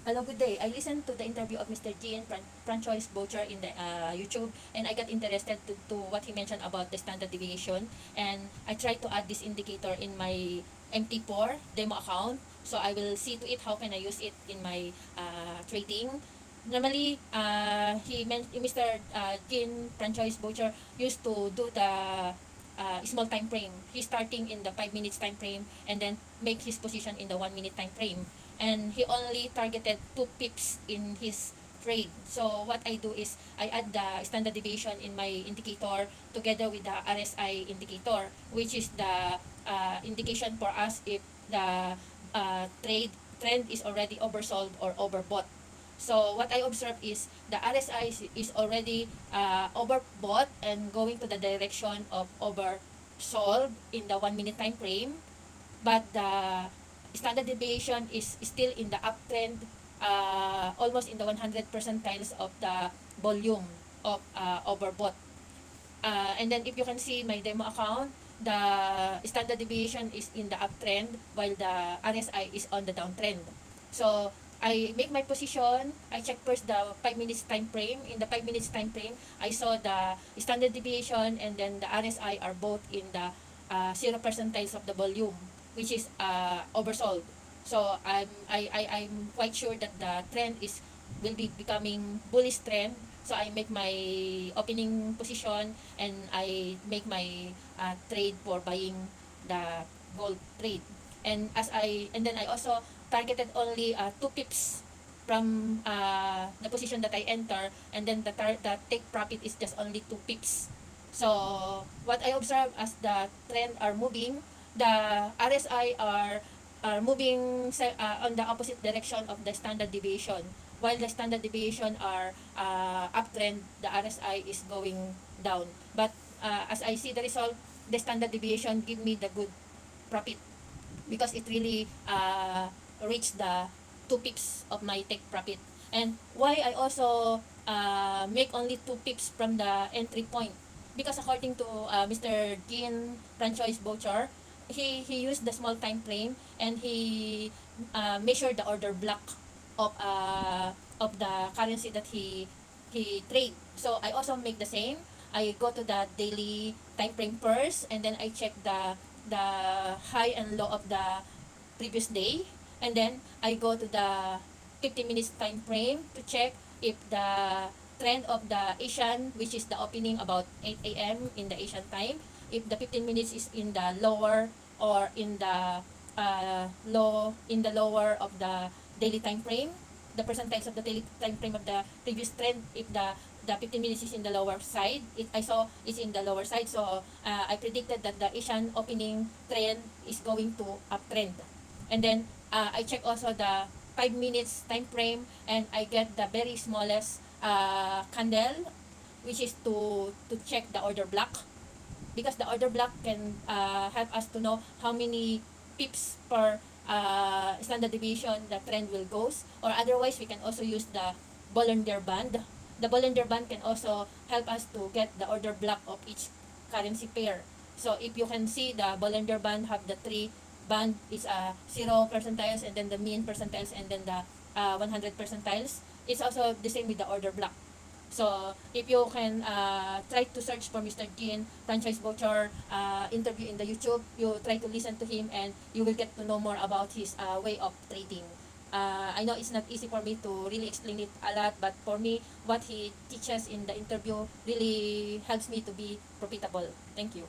Hello, good day. I listened to the interview of Mr. Jean-Francois Boucher in the YouTube, and I got interested to what he mentioned about the standard deviation. And I tried to add this indicator in my MT4 demo account. So I will see to it how can I use it in my trading. Normally, Mr. Jean-Francois Boucher used to do the small time frame. He's starting in the 5 minutes time frame and then make his position in the 1 minute time frame. And he only targeted 2 pips in his trade. So what I do is I add the standard deviation in my indicator together with the RSI indicator, which is the indication for us if the trend is already oversold or overbought. So what I observe is the RSI is already overbought and going to the direction of oversold in the 1 minute time frame, but the standard deviation is still in the uptrend, almost in the 100 percentiles of the volume of overbought. And then if you can see my demo account, the standard deviation is in the uptrend while the RSI is on the downtrend. So I make my position. I check first the 5 minutes time frame. In the 5 minutes time frame, I saw the standard deviation and then the RSI are both in the 0 percentiles of the volume, which is oversold. So I'm quite sure that the trend will be becoming bullish trend. So I make my opening position and I make my trade for buying the gold trade. And then I also targeted only 2 pips from the position that I enter, and then the take profit is just only 2 pips. So what I observe as the trend are moving, the RSI are moving on the opposite direction of the standard deviation. While the standard deviation are uptrend, the RSI is going down. But as I see the result, the standard deviation give me the good profit because it really reached the 2 pips of my take profit. And why I also make only 2 pips from the entry point, because according to Mr. Jean-Francois Boucher, he used the small time frame and he measured the order block of the currency that he trade. So I also make the same. I go to the daily time frame first, and then I check the high and low of the previous day, and then I go to the 15 minutes time frame to check if the trend of the Asian, which is the opening about 8 a.m. in the Asian time, if the 15 minutes is in the lower or in the lower of the daily time frame, the percentiles of the daily time frame of the previous trend, if the 15 minutes is in the lower side, I saw it's in the lower side. So I predicted that the Asian opening trend is going to uptrend. And then I check also the 5 minutes time frame, and I get the very smallest candle, which is to check the order block, because the order block can help us to know how many pips per standard deviation the trend will goes. Or otherwise, we can also use the Bollinger Band. The Bollinger Band can also help us to get the order block of each currency pair. So if you can see, the Bollinger Band have the 3 band is 0 percentiles, and then the mean percentiles, and then the 100 percentiles. It's also the same with the order block. So if you can try to search for Mr. Jean-Francois Boucher interview in the YouTube, you try to listen to him and you will get to know more about his way of trading. I know it's not easy for me to really explain it a lot, but for me, what he teaches in the interview really helps me to be profitable. Thank you.